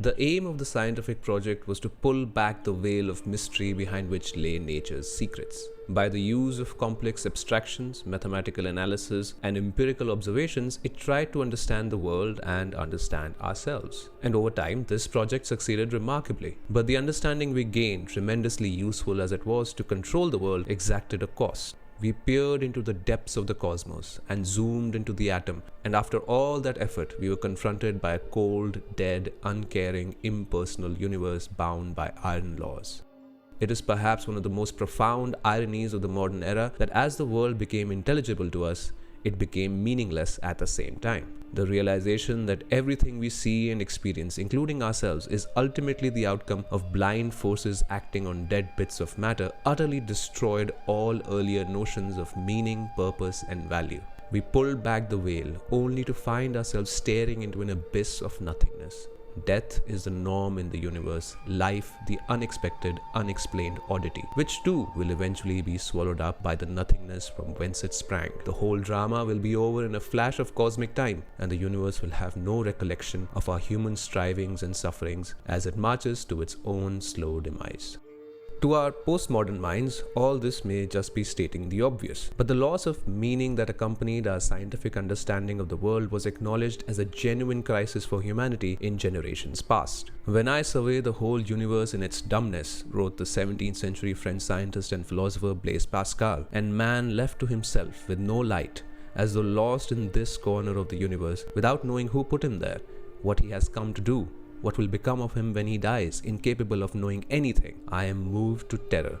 The aim of the scientific project was to pull back the veil of mystery behind which lay nature's secrets. By the use of complex abstractions, mathematical analysis, and empirical observations, it tried to understand the world and understand ourselves. And over time, this project succeeded remarkably. But the understanding we gained, tremendously useful as it was to control the world, exacted a cost. We peered into the depths of the cosmos and zoomed into the atom, and after all that effort, we were confronted by a cold, dead, uncaring, impersonal universe bound by iron laws. It is perhaps one of the most profound ironies of the modern era that as the world became intelligible to us, it became meaningless at the same time. The realization that everything we see and experience, including ourselves, is ultimately the outcome of blind forces acting on dead bits of matter utterly destroyed all earlier notions of meaning, purpose, and value. We pulled back the veil only to find ourselves staring into an abyss of nothingness. Death is the norm in the universe, life the unexpected, unexplained oddity, which too will eventually be swallowed up by the nothingness from whence it sprang. The whole drama will be over in a flash of cosmic time, and the universe will have no recollection of our human strivings and sufferings as it marches to its own slow demise. To our postmodern minds, all this may just be stating the obvious, but the loss of meaning that accompanied our scientific understanding of the world was acknowledged as a genuine crisis for humanity in generations past. When I survey the whole universe in its dumbness, wrote the 17th century French scientist and philosopher Blaise Pascal, and man left to himself with no light, as though lost in this corner of the universe, without knowing who put him there, what he has come to do, what will become of him when he dies, incapable of knowing anything, I am moved to terror.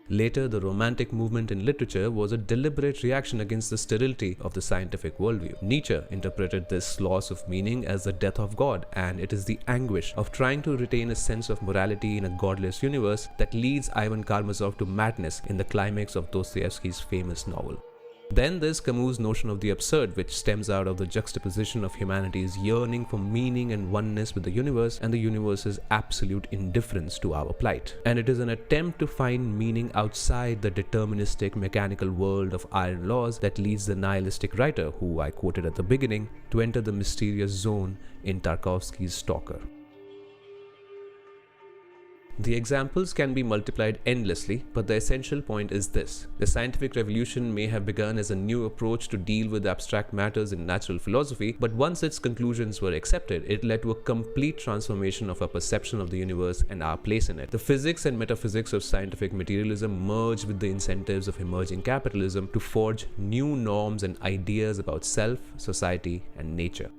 Later, the Romantic movement in literature was a deliberate reaction against the sterility of the scientific worldview. Nietzsche interpreted this loss of meaning as the death of God, and it is the anguish of trying to retain a sense of morality in a godless universe that leads Ivan Karamazov to madness in the climax of Dostoevsky's famous novel. Then there's Camus' notion of the absurd, which stems out of the juxtaposition of humanity's yearning for meaning and oneness with the universe and the universe's absolute indifference to our plight. And it is an attempt to find meaning outside the deterministic mechanical world of iron laws that leads the nihilistic writer, who I quoted at the beginning, to enter the mysterious zone in Tarkovsky's Stalker. The examples can be multiplied endlessly, but the essential point is this. The scientific revolution may have begun as a new approach to deal with abstract matters in natural philosophy, but once its conclusions were accepted, it led to a complete transformation of our perception of the universe and our place in it. The physics and metaphysics of scientific materialism merged with the incentives of emerging capitalism to forge new norms and ideas about self, society, and nature.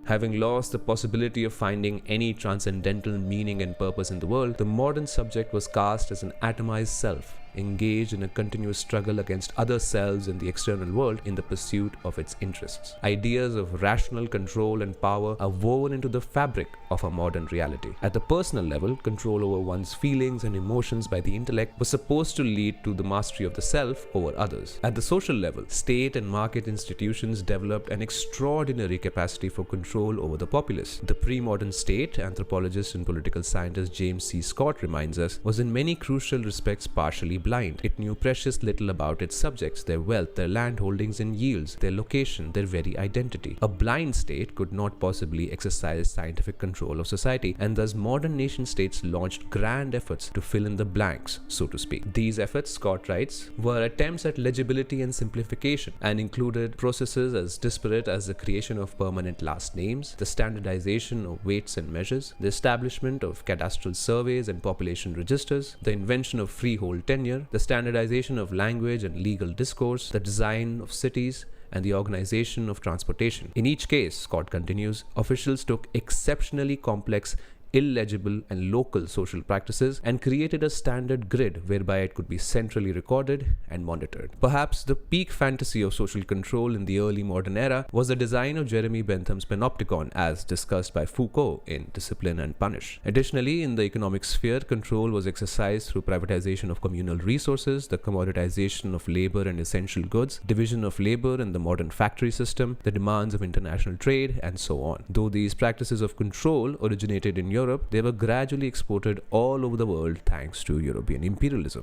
Having lost the possibility of finding any transcendental meaning and purpose in the world, the modern subject was cast as an atomized self, engaged in a continuous struggle against other selves in the external world in the pursuit of its interests. Ideas of rational control and power are woven into the fabric of a modern reality. At the personal level, control over one's feelings and emotions by the intellect was supposed to lead to the mastery of the self over others. At the social level, state and market institutions developed an extraordinary capacity for control over the populace. The pre-modern state, anthropologist and political scientist James C. Scott reminds us, was in many crucial respects partially blind. It knew precious little about its subjects, their wealth, their land holdings and yields, their location, their very identity. A blind state could not possibly exercise scientific control of society, and thus modern nation states launched grand efforts to fill in the blanks, so to speak. These efforts, Scott writes, were attempts at legibility and simplification, and included processes as disparate as the creation of permanent last names, the standardization of weights and measures, the establishment of cadastral surveys and population registers, the invention of freehold tenure, the standardization of language and legal discourse, the design of cities, and the organization of transportation. In each case, Scott continues, officials took exceptionally complex, illegible and local social practices and created a standard grid whereby it could be centrally recorded and monitored. Perhaps the peak fantasy of social control in the early modern era was the design of Jeremy Bentham's Panopticon as discussed by Foucault in Discipline and Punish. Additionally, in the economic sphere, control was exercised through privatization of communal resources, the commoditization of labor and essential goods, division of labor in the modern factory system, the demands of international trade, and so on. Though these practices of control originated in Europe, they were gradually exported all over the world thanks to European imperialism.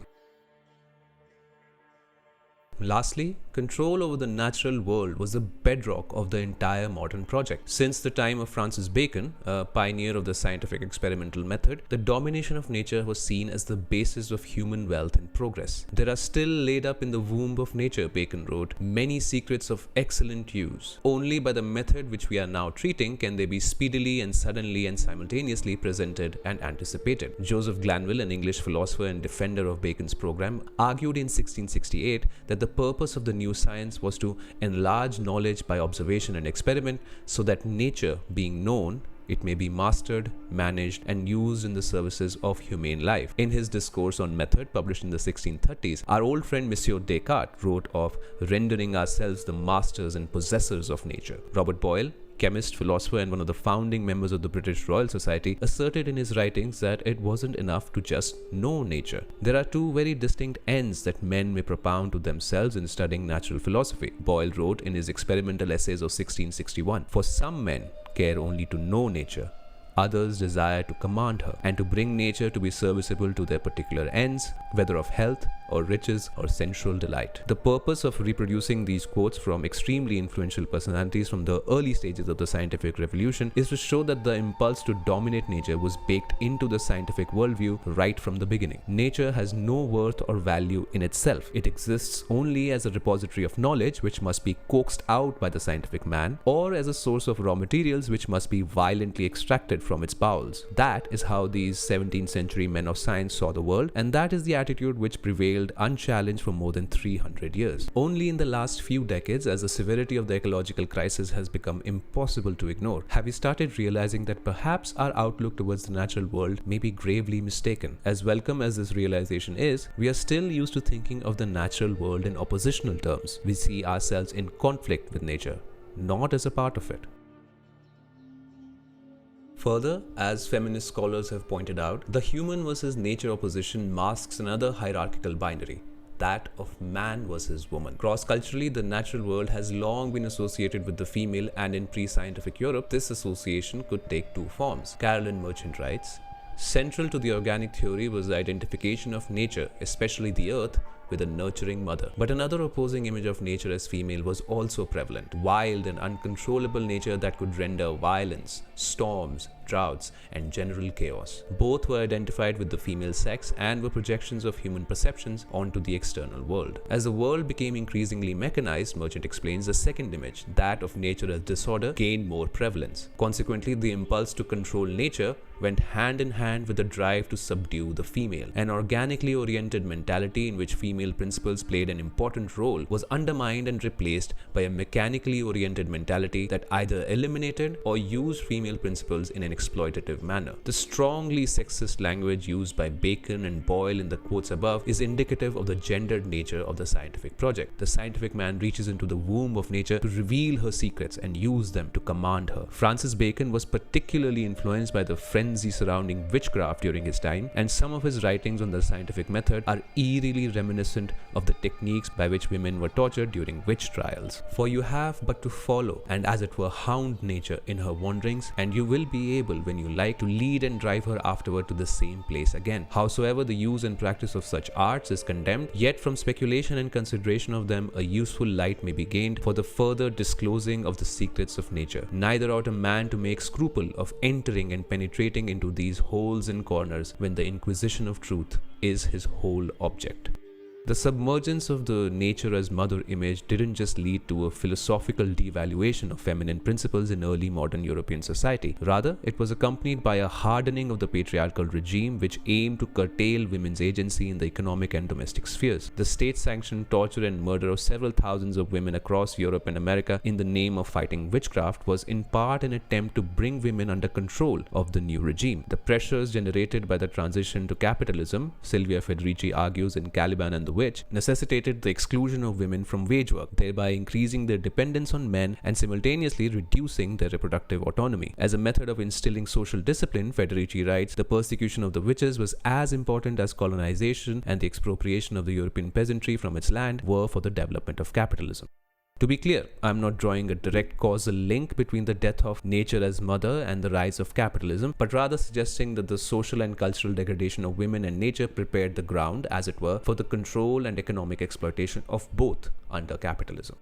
Lastly, Control over the natural world was the bedrock of the entire modern project. Since the time of Francis Bacon, a pioneer of the scientific experimental method, the domination of nature was seen as the basis of human wealth and progress. There are still laid up in the womb of nature, Bacon wrote, many secrets of excellent use. Only by the method which we are now treating can they be speedily and suddenly and simultaneously presented and anticipated. Joseph Glanville, an English philosopher and defender of Bacon's program, argued in 1668 that the purpose of the new science was to enlarge knowledge by observation and experiment, so that nature, being known, it may be mastered, managed, and used in the services of humane life. In his discourse on method, published in the 1630s, our old friend Monsieur Descartes wrote of rendering ourselves the masters and possessors of nature. Robert Boyle, chemist, philosopher, and one of the founding members of the British Royal Society, asserted in his writings that it wasn't enough to just know nature. There are two very distinct ends that men may propound to themselves in studying natural philosophy. Boyle wrote in his experimental essays of 1661, "For some men care only to know nature, others desire to command her, and to bring nature to be serviceable to their particular ends, whether of health or riches or sensual delight." The purpose of reproducing these quotes from extremely influential personalities from the early stages of the scientific revolution is to show that the impulse to dominate nature was baked into the scientific worldview right from the beginning. Nature has no worth or value in itself. It exists only as a repository of knowledge which must be coaxed out by the scientific man, or as a source of raw materials which must be violently extracted from its bowels. That is how these 17th century men of science saw the world, and that is the attitude which prevailed unchallenged for more than 300 years. Only in the last few decades, as the severity of the ecological crisis has become impossible to ignore, have we started realizing that perhaps our outlook towards the natural world may be gravely mistaken. As welcome as this realization is, we are still used to thinking of the natural world in oppositional terms. We see ourselves in conflict with nature, not as a part of it. Further, as feminist scholars have pointed out, the human versus nature opposition masks another hierarchical binary, that of man versus woman. Cross-culturally, the natural world has long been associated with the female, and in pre-scientific Europe, this association could take two forms. Carolyn Merchant writes, "Central to the organic theory was the identification of nature, especially the earth, with a nurturing mother. But another opposing image of nature as female was also prevalent: wild and uncontrollable nature that could render violence, storms, droughts, and general chaos. Both were identified with the female sex and were projections of human perceptions onto the external world. As the world became increasingly mechanized," Merchant explains, "the second image, that of nature as disorder, gained more prevalence. Consequently, the impulse to control nature went hand in hand with the drive to subdue the female. An organically oriented mentality in which female principles played an important role was undermined and replaced by a mechanically oriented mentality that either eliminated or used female principles in an exploitative manner. The strongly sexist language used by Bacon and Boyle in the quotes above is indicative of the gendered nature of the scientific project. The scientific man reaches into the womb of nature to reveal her secrets and use them to command her. Francis Bacon was particularly influenced by the frenzy surrounding witchcraft during his time, and some of his writings on the scientific method are eerily reminiscent of the techniques by which women were tortured during witch trials. For you have but to follow and as it were hound nature in her wanderings, and you will be able, when you like, to lead and drive her afterward to the same place again. Howsoever the use and practice of such arts is condemned, yet from speculation and consideration of them a useful light may be gained for the further disclosing of the secrets of nature. Neither ought a man to make scruple of entering and penetrating into these holes and corners when the inquisition of truth is his whole object." The submergence of the nature as mother image didn't just lead to a philosophical devaluation of feminine principles in early modern European society. Rather, it was accompanied by a hardening of the patriarchal regime which aimed to curtail women's agency in the economic and domestic spheres. The state-sanctioned torture and murder of several thousands of women across Europe and America in the name of fighting witchcraft was in part an attempt to bring women under control of the new regime. The pressures generated by the transition to capitalism, Silvia Federici argues in Caliban and the Witch, necessitated the exclusion of women from wage work, thereby increasing their dependence on men and simultaneously reducing their reproductive autonomy. As a method of instilling social discipline, Federici writes, the persecution of the witches was as important as colonization and the expropriation of the European peasantry from its land were for the development of capitalism. To be clear, I'm not drawing a direct causal link between the death of nature as mother and the rise of capitalism, but rather suggesting that the social and cultural degradation of women and nature prepared the ground, as it were, for the control and economic exploitation of both under capitalism.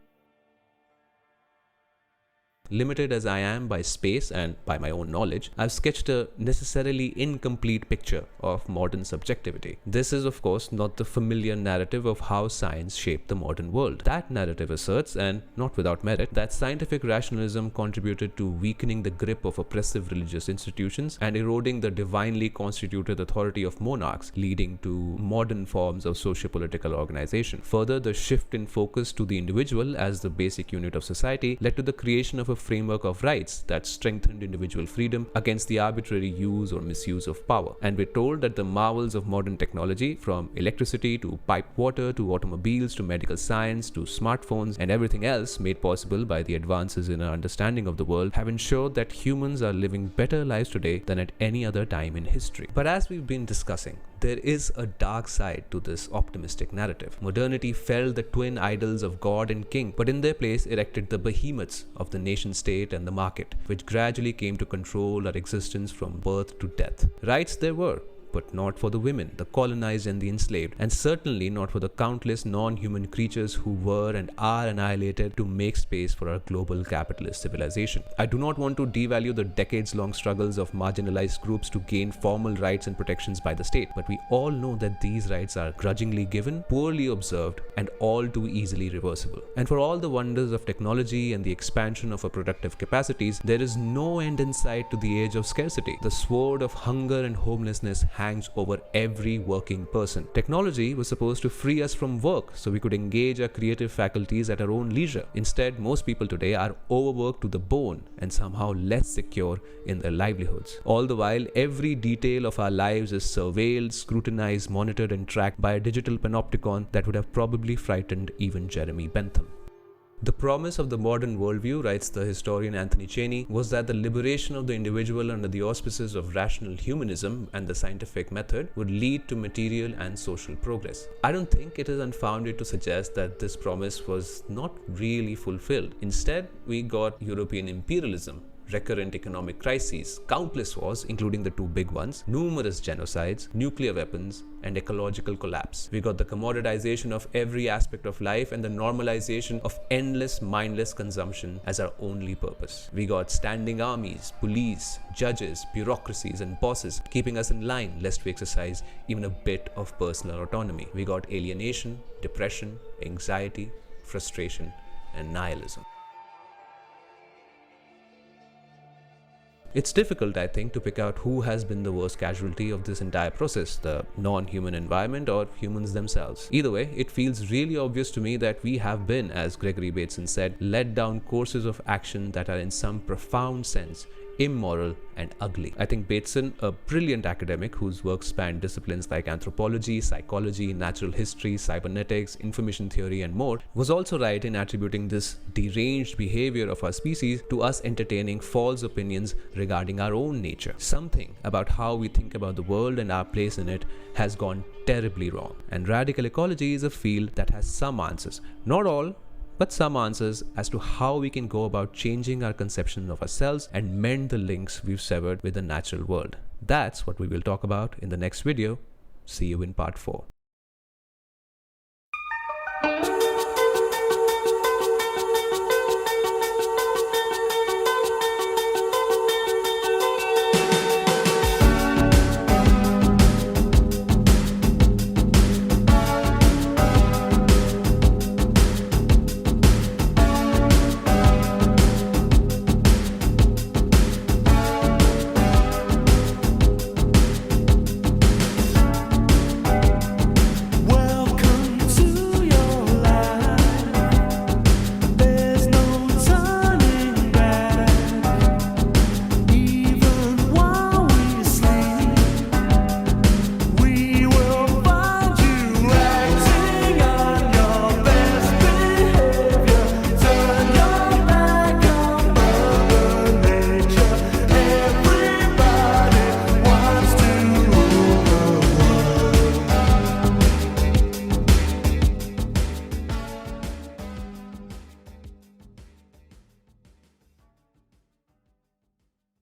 Limited as I am by space and by my own knowledge, I've sketched a necessarily incomplete picture of modern subjectivity. This is, of course, not the familiar narrative of how science shaped the modern world. That narrative asserts, and not without merit, that scientific rationalism contributed to weakening the grip of oppressive religious institutions and eroding the divinely constituted authority of monarchs, leading to modern forms of socio-political organization. Further, the shift in focus to the individual as the basic unit of society led to the creation of a framework of rights that strengthened individual freedom against the arbitrary use or misuse of power. And we're told that the marvels of modern technology, from electricity to piped water to automobiles to medical science to smartphones and everything else made possible by the advances in our understanding of the world, have ensured that humans are living better lives today than at any other time in history. But as we've been discussing, there is a dark side to this optimistic narrative. Modernity felled the twin idols of God and King, but in their place erected the behemoths of the nation state and the market, which gradually came to control our existence from birth to death. Rights there were, but not for the women, the colonized and the enslaved, and certainly not for the countless non-human creatures who were and are annihilated to make space for our global capitalist civilization. I do not want to devalue the decades-long struggles of marginalized groups to gain formal rights and protections by the state, but we all know that these rights are grudgingly given, poorly observed, and all too easily reversible. And for all the wonders of technology and the expansion of our productive capacities, there is no end in sight to the age of scarcity. The sword of hunger and homelessness hangs over every working person. Technology was supposed to free us from work so we could engage our creative faculties at our own leisure. Instead, most people today are overworked to the bone and somehow less secure in their livelihoods. All the while, every detail of our lives is surveilled, scrutinized, monitored, and tracked by a digital panopticon that would have probably frightened even Jeremy Bentham. The promise of the modern worldview, writes the historian Anthony Cheney, was that the liberation of the individual under the auspices of rational humanism and the scientific method would lead to material and social progress. I don't think it is unfounded to suggest that this promise was not really fulfilled. Instead, we got European imperialism, recurrent economic crises, countless wars, including the two big ones, numerous genocides, nuclear weapons, and ecological collapse. We got the commoditization of every aspect of life and the normalization of endless, mindless consumption as our only purpose. We got standing armies, police, judges, bureaucracies, and bosses keeping us in line lest we exercise even a bit of personal autonomy. We got alienation, depression, anxiety, frustration, and nihilism. It's difficult, I think, to pick out who has been the worst casualty of this entire process, the non-human environment or humans themselves. Either way, it feels really obvious to me that we have been, as Gregory Bateson said, led down courses of action that are in some profound sense immoral and ugly. I think Bateson, a brilliant academic whose work spanned disciplines like anthropology, psychology, natural history, cybernetics, information theory, and more, was also right in attributing this deranged behavior of our species to us entertaining false opinions regarding our own nature. Something about how we think about the world and our place in it has gone terribly wrong. And radical ecology is a field that has some answers. Not all, but some answers as to how we can go about changing our conception of ourselves and mend the links we've severed with the natural world. That's what we will talk about in the next video. See you in part 4.